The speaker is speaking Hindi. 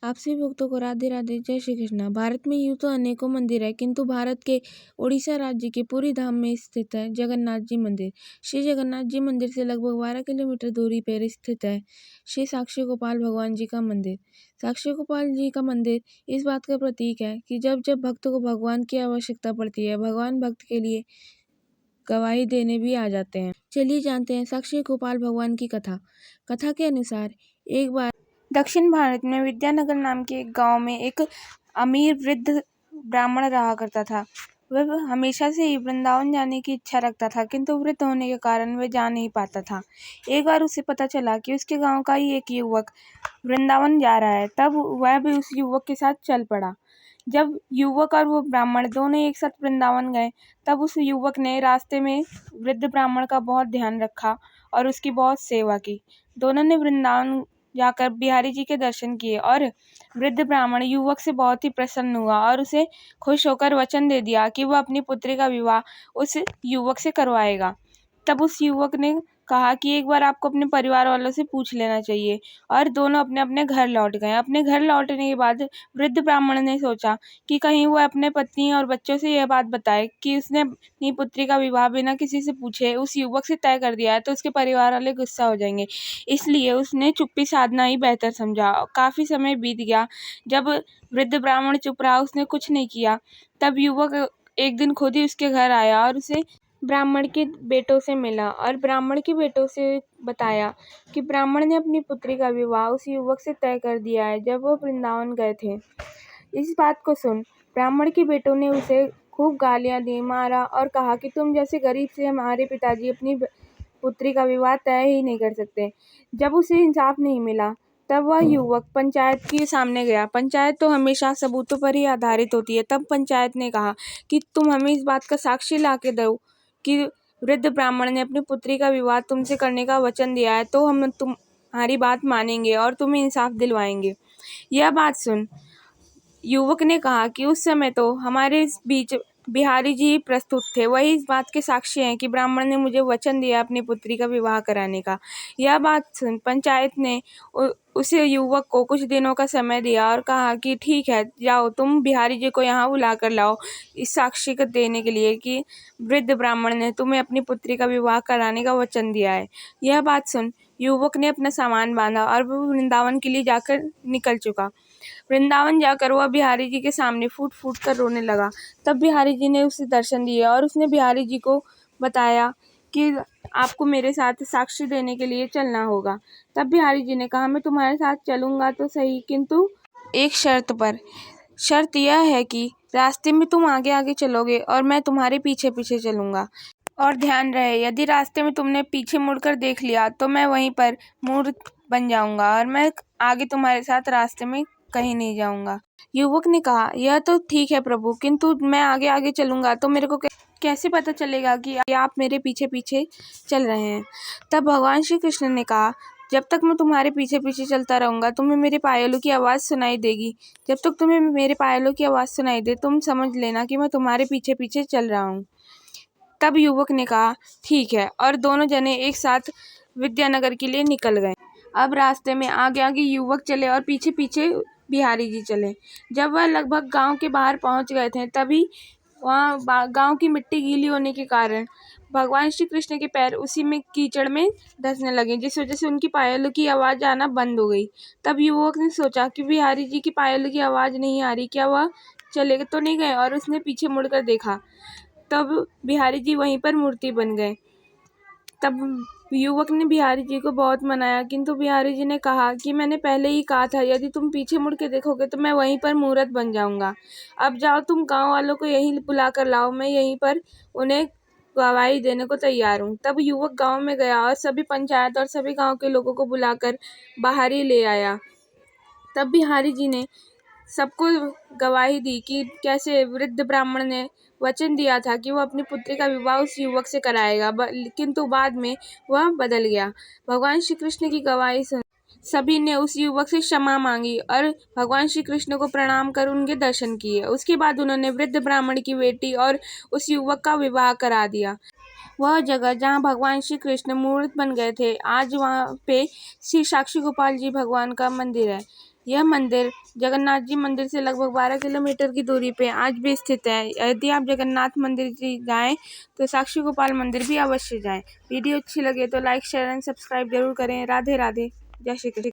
आप सभी भक्तों को राधे राधे, जय श्री कृष्णा। भारत में यूँ तो अनेकों मंदिर है, किंतु भारत के उड़ीसा राज्य के पुरी धाम में स्थित है जगन्नाथ जी मंदिर। श्री जगन्नाथ जी मंदिर से लगभग 12 किलोमीटर दूरी पर स्थित है श्री साक्षी गोपाल भगवान जी का मंदिर। साक्षी गोपाल जी का मंदिर इस बात का प्रतीक है कि जब जब भक्त को भगवान की आवश्यकता पड़ती है, भगवान भक्त के लिए गवाही देने भी आ जाते हैं। चलिए जानते हैं साक्षी गोपाल भगवान की कथा। कथा के अनुसार एक बार दक्षिण भारत में विद्यानगर नाम के एक गांव में एक अमीर वृद्ध ब्राह्मण रहा करता था। वह हमेशा से ही वृंदावन जाने की इच्छा रखता था, किंतु वृद्ध होने के कारण वह जा नहीं पाता था। एक बार उसे पता चला कि उसके गांव का ही एक युवक वृंदावन जा रहा है, तब वह भी उस युवक के साथ चल पड़ा। जब युवक और वो ब्राह्मण दोनों एक साथ वृंदावन गए, तब उस युवक ने रास्ते में वृद्ध ब्राह्मण का बहुत ध्यान रखा और उसकी बहुत सेवा की। दोनों ने वृंदावन जाकर बिहारी जी के दर्शन किए और वृद्ध ब्राह्मण युवक से बहुत ही प्रसन्न हुआ और उसे खुश होकर वचन दे दिया कि वह अपनी पुत्री का विवाह उस युवक से करवाएगा। तब उस युवक ने कहा कि एक बार आपको अपने परिवार वालों से पूछ लेना चाहिए, और दोनों अपने अपने घर लौट गए। अपने घर लौटने के बाद वृद्ध ब्राह्मण ने सोचा कि कहीं वह अपने पत्नी और बच्चों से यह बात बताए कि उसने अपनी पुत्री का विवाह बिना किसी से पूछे उस युवक से तय कर दिया है, तो उसके परिवार वाले गुस्सा हो जाएंगे। इसलिए उसने चुप्पी साधना ही बेहतर समझा। काफ़ी समय बीत गया। जब वृद्ध ब्राह्मण चुप रहा, उसने कुछ नहीं किया, तब युवक एक दिन खुद ही उसके घर आया और उसे ब्राह्मण के बेटों से मिला और ब्राह्मण के बेटों से बताया कि ब्राह्मण ने अपनी पुत्री का विवाह उस युवक से तय कर दिया है जब वो वृंदावन गए थे। इस बात को सुन ब्राह्मण के बेटों ने उसे खूब गालियां दी, मारा और कहा कि तुम जैसे गरीब से हमारे पिताजी अपनी पुत्री का विवाह तय ही नहीं कर सकते। जब उसे इंसाफ नहीं मिला, तब वह युवक पंचायत के सामने गया। पंचायत तो हमेशा सबूतों पर ही आधारित होती है। तब पंचायत ने कहा कि तुम हमें इस बात का साक्षी ला के दो कि वृद्ध ब्राह्मण ने अपनी पुत्री का विवाह तुमसे करने का वचन दिया है, तो हम तुम्हारी बात मानेंगे और तुम्हें इंसाफ दिलवाएंगे। यह बात सुन युवक ने कहा कि उस समय तो हमारे इस बीच बिहारी जी प्रस्तुत थे, वही इस बात के साक्षी हैं कि ब्राह्मण ने मुझे वचन दिया अपनी पुत्री का विवाह कराने का। यह बात सुन पंचायत ने उस युवक को कुछ दिनों का समय दिया और कहा कि ठीक है, जाओ तुम बिहारी जी को यहाँ बुला कर लाओ इस साक्षी को देने के लिए कि वृद्ध ब्राह्मण ने तुम्हें अपनी पुत्री का विवाह कराने का वचन दिया है। यह बात सुन युवक ने अपना सामान बांधा और वो वृंदावन के लिए जाकर निकल चुका। वृंदावन जाकर वह बिहारी जी के सामने फूट फूट कर रोने लगा। तब बिहारी जी ने उसे दर्शन दिए और उसने बिहारी जी को बताया कि आपको मेरे साथ साक्षी देने के लिए चलना होगा। तब बिहारी जी ने कहा मैं तुम्हारे साथ चलूँगा तो सही, किंतु एक शर्त पर। शर्त यह है कि रास्ते में तुम आगे आगे चलोगे और मैं तुम्हारे पीछे पीछे चलूँगा, और ध्यान रहे यदि रास्ते में तुमने पीछे मुड़कर देख लिया तो मैं वहीं पर मूर्ख बन जाऊँगा और मैं आगे तुम्हारे साथ रास्ते में कहीं नहीं जाऊँगा। युवक ने कहा यह तो ठीक है प्रभु, किंतु मैं आगे आगे चलूँगा तो मेरे को कैसे पता चलेगा कि आप मेरे पीछे पीछे चल रहे हैं। तब भगवान श्री कृष्ण ने कहा जब तक मैं तुम्हारे पीछे पीछे चलता रहूँगा तुम्हें मेरे पायलों की आवाज़ सुनाई देगी। जब तक तुम्हें मेरे पायलों की आवाज़ सुनाई दे तुम समझ लेना कि मैं तुम्हारे पीछे पीछे चल रहा हूँ। तब युवक ने कहा ठीक है, और दोनों जने एक साथ विद्यानगर के लिए निकल गए। अब रास्ते में आगे आगे युवक चले और पीछे पीछे बिहारी जी चले। जब वह लगभग गांव के बाहर पहुंच गए थे, तभी वहाँ गांव की मिट्टी गीली होने के कारण भगवान श्री कृष्ण के पैर उसी में कीचड़ में धंसने लगे, जिस वजह से उनकी पायलों की आवाज़ आना बंद हो गई। तब युवक ने सोचा कि बिहारी जी की पायलों की आवाज़ नहीं आ रही, क्या वह चले तो नहीं गए, और उसने पीछे मुड़कर देखा। तब बिहारी जी वहीं पर मूर्ति बन गए। तब युवक ने बिहारी जी को बहुत मनाया, किंतु बिहारी जी ने कहा कि मैंने पहले ही कहा था यदि तुम पीछे मुड़ के देखोगे तो मैं वहीं पर मूर्त बन जाऊंगा। अब जाओ तुम गांव वालों को यहीं बुला कर लाओ, मैं यहीं पर उन्हें गवाही देने को तैयार हूँ। तब युवक गांव में गया और सभी पंचायत और सभी गांव के लोगों को बुलाकर बाहर ही ले आया। तब बिहारी जी ने सबको गवाही दी कि कैसे वृद्ध ब्राह्मण ने वचन दिया था कि वह अपनी पुत्री का विवाह उस युवक से कराएगा, किंतु बाद में वह बदल गया। भगवान श्री कृष्ण की गवाही सुन सभी ने उस युवक से क्षमा मांगी और भगवान श्री कृष्ण को प्रणाम कर उनके दर्शन किए। उसके बाद उन्होंने वृद्ध ब्राह्मण की बेटी और उस युवक का विवाह करा दिया। वह जगह जहाँ भगवान श्री कृष्ण मूर्त बन गए थे, आज वहाँ पे श्री साक्षी गोपाल जी भगवान का मंदिर है। यह मंदिर जगन्नाथ जी मंदिर से लगभग 12 किलोमीटर की दूरी पे आज भी स्थित है। यदि आप जगन्नाथ मंदिर जी जाएं तो साक्षी गोपाल मंदिर भी अवश्य जाएं। वीडियो अच्छी लगे तो लाइक शेयर एंड सब्सक्राइब जरूर करें। राधे राधे, जय श्री कृष्ण।